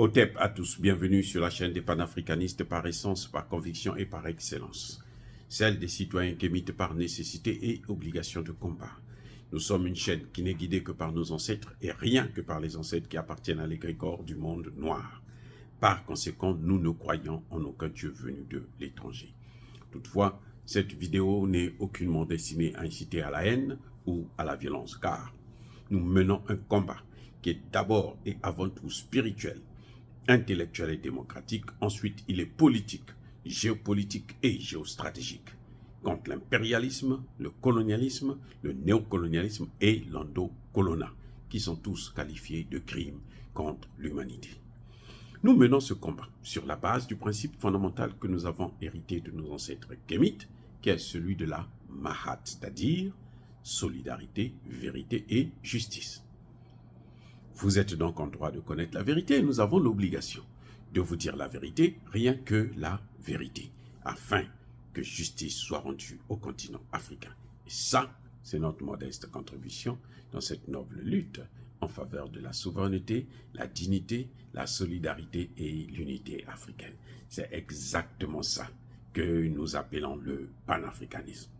Otep à tous, bienvenue sur la chaîne des panafricanistes par essence, par conviction et par excellence. Celle des citoyens qui émitent par nécessité et obligation de combat. Nous sommes une chaîne qui n'est guidée que par nos ancêtres et rien que par les ancêtres qui appartiennent à l'égrégore du monde noir. Par conséquent, nous ne croyons en aucun Dieu venu de l'étranger. Toutefois, cette vidéo n'est aucunement destinée à inciter à la haine ou à la violence, car nous menons un combat qui est d'abord et avant tout spirituel, intellectuel et démocratique. Ensuite, il est politique, géopolitique et géostratégique contre l'impérialisme, le colonialisme, le néocolonialisme et l'endocolonat, qui sont tous qualifiés de crimes contre l'humanité. Nous menons ce combat sur la base du principe fondamental que nous avons hérité de nos ancêtres kémites, qui est celui de la Mahat, c'est-à-dire solidarité, vérité et justice. Vous êtes donc en droit de connaître la vérité et nous avons l'obligation de vous dire la vérité, rien que la vérité, afin que justice soit rendue au continent africain. Et ça, c'est notre modeste contribution dans cette noble lutte en faveur de la souveraineté, la dignité, la solidarité et l'unité africaine. C'est exactement ça que nous appelons le panafricanisme.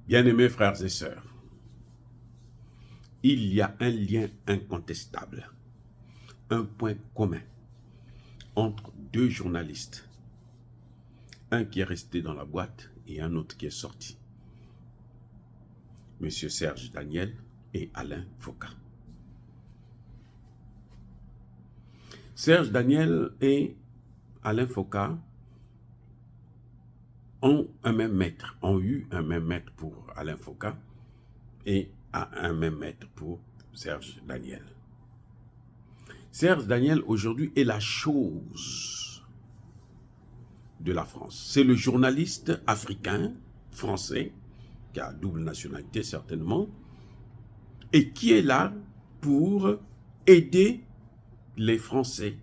Bien-aimés frères et sœurs, il y a un lien incontestable, un point commun entre deux journalistes, un qui est resté dans la boîte et un autre qui est sorti. Monsieur Serge Daniel et Alain Foka. Serge Daniel et Alain Foka ont un même maître, ont eu un même maître pour Alain Foka et à un même maître pour Serge Daniel. Serge Daniel aujourd'hui est la chose de la France. C'est le journaliste africain, français, qui a double nationalité certainement, et qui est là pour aider les Français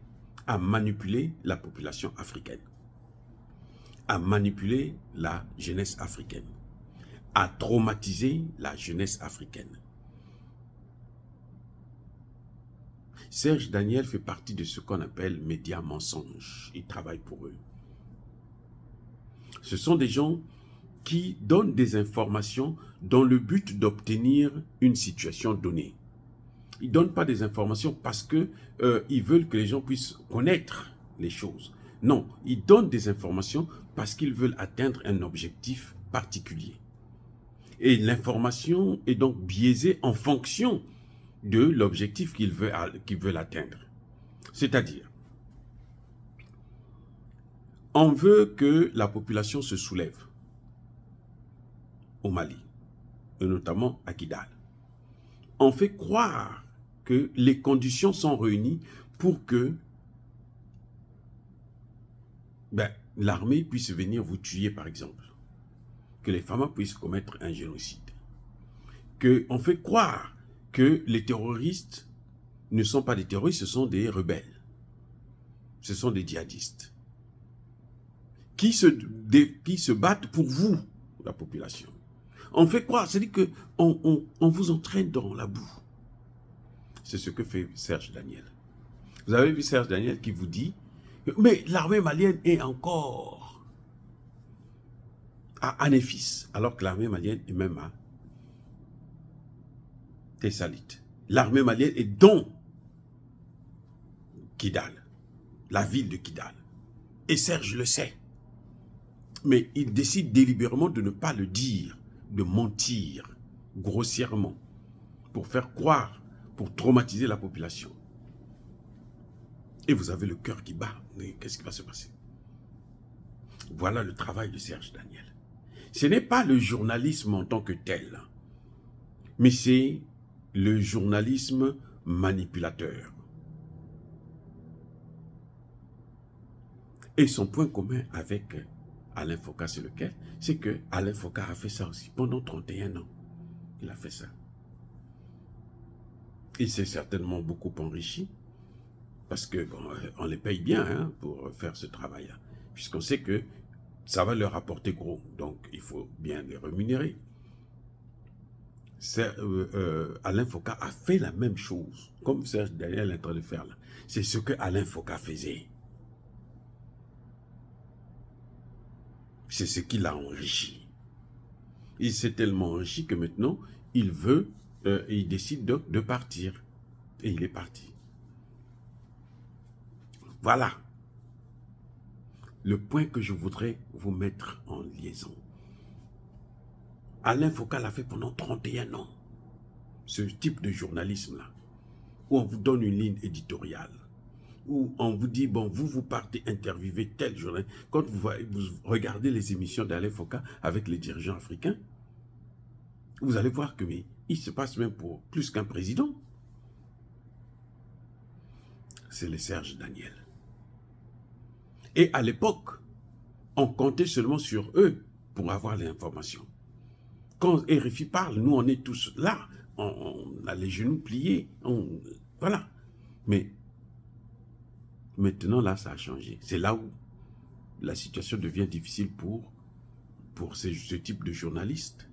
à manipuler la population africaine, à manipuler la jeunesse africaine, à traumatiser la jeunesse africaine. Serge Daniel fait partie de ce qu'on appelle médias mensonges. Il travaille pour eux. Ce sont des gens qui donnent des informations dans le but d'obtenir une situation donnée. Ils ne donnent pas des informations parce qu'ils veulent que les gens puissent connaître les choses. Non, ils donnent des informations parce qu'ils veulent atteindre un objectif particulier. Et l'information est donc biaisée en fonction de l'objectif qu'ils veulent atteindre. C'est-à-dire, on veut que la population se soulève au Mali, et notamment à Kidal. On fait croire que les conditions sont réunies pour que l'armée puisse venir vous tuer, par exemple. Que les femmes puissent commettre un génocide. On fait croire que les terroristes ne sont pas des terroristes, ce sont des rebelles. Ce sont des djihadistes. Qui se battent pour vous, la population. On fait croire, c'est-à-dire qu'on vous entraîne dans la boue. C'est ce que fait Serge Daniel. Vous avez vu Serge Daniel qui vous dit, mais l'armée malienne est encore à Anéfis, alors que l'armée malienne est même à Tessalit. L'armée malienne est dans Kidal, la ville de Kidal. Et Serge le sait. Mais il décide délibérément de ne pas le dire, de mentir grossièrement, pour faire croire, pour traumatiser la population. Et vous avez le cœur qui bat. Mais qu'est-ce qui va se passer? Voilà le travail de Serge Daniel. Ce n'est pas le journalisme en tant que tel, mais c'est le journalisme manipulateur. Et son point commun avec Alain Foka, c'est lequel? C'est que Alain Foka a fait ça aussi pendant 31 ans. Il a fait ça. Il s'est certainement beaucoup enrichi parce que on les paye bien pour faire ce travail-là, puisqu'on sait que ça va leur apporter gros. Donc, il faut bien les rémunérer. Alain Foka a fait la même chose, comme Serge Daniel est en train de faire là. C'est ce que Alain Foka faisait. C'est ce qui l'a enrichi. Il s'est tellement enrichi que maintenant, il décide de partir. Et il est parti. Voilà le point que je voudrais vous mettre en liaison. Alain Foka l'a fait pendant 31 ans. Ce type de journalisme-là, où on vous donne une ligne éditoriale, où on vous dit, bon, vous partez interviewer tel journaliste. Quand vous regardez les émissions d'Alain Foka avec les dirigeants africains, vous allez voir que mais, il se passe même pour plus qu'un président. C'est le Serge Daniel. Et à l'époque, on comptait seulement sur eux pour avoir les informations. Quand RFI parle, nous on est tous là, on a les genoux pliés, voilà. Mais maintenant là, ça a changé. C'est là où la situation devient difficile pour ce type de journaliste.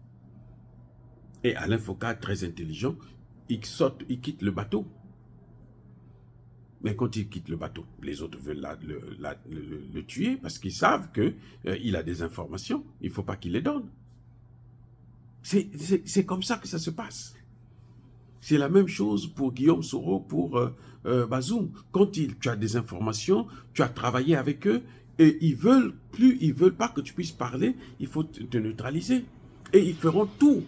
Et Alain Foka, très intelligent, il quitte le bateau. Mais quand il quitte le bateau, les autres veulent le tuer parce qu'ils savent qu'il a des informations. Il ne faut pas qu'il les donne. C'est comme ça que ça se passe. C'est la même chose pour Guillaume Soro, pour Bazoum. Quand tu as des informations, tu as travaillé avec eux, et ils veulent pas que tu puisses parler, il faut te neutraliser. Et ils feront tout.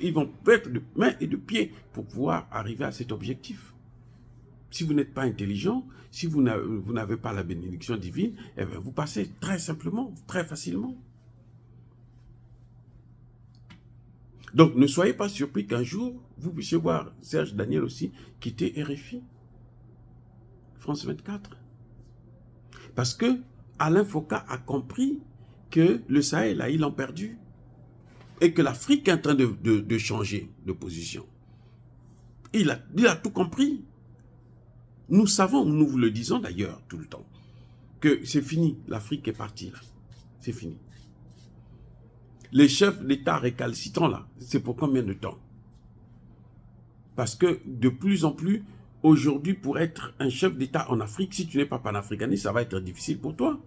Ils vont mettre de main et de pied pour pouvoir arriver à cet objectif. Si vous n'êtes pas intelligent, si vous n'avez pas la bénédiction divine, eh bien vous passez très simplement, très facilement. Donc, ne soyez pas surpris qu'un jour, vous puissiez voir Serge Daniel aussi quitter RFI, France 24. Parce que Alain Foka a compris que le Sahel, là, ils l'ont perdu. Et que l'Afrique est en train de changer de position. Il a tout compris. Nous savons, nous vous le disons d'ailleurs tout le temps, que c'est fini, l'Afrique est partie là. C'est fini. Les chefs d'État récalcitrants là, c'est pour combien de temps? Parce que de plus en plus, aujourd'hui, pour être un chef d'État en Afrique, si tu n'es pas panafricaniste, ça va être difficile pour toi.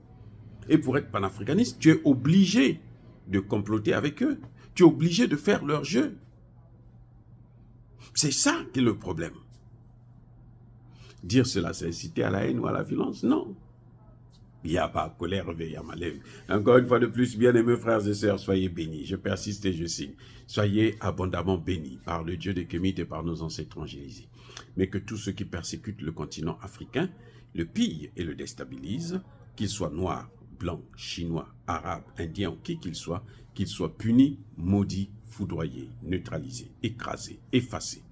Et pour être panafricaniste, tu es obligé de comploter avec eux. Tu es obligé de faire leur jeu. C'est ça qui est le problème. Dire cela, c'est inciter à la haine ou à la violence? Non. Il n'y a pas colère, réveil à malheur. Encore une fois de plus, bien-aimés frères et sœurs, soyez bénis. Je persiste et je signe. Soyez abondamment bénis par le Dieu des Kémites et par nos ancêtres angélisés. Mais que tous ceux qui persécutent le continent africain le pillent et le déstabilisent, qu'ils soient noirs, blancs, chinois, arabes, indiens ou qui qu'ils soient punis, maudits, foudroyés, neutralisés, écrasés, effacés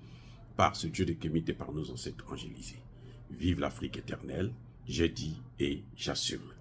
par ce Dieu des Kémites et par nos ancêtres angélisés. Vive l'Afrique éternelle, j'ai dit et j'assume.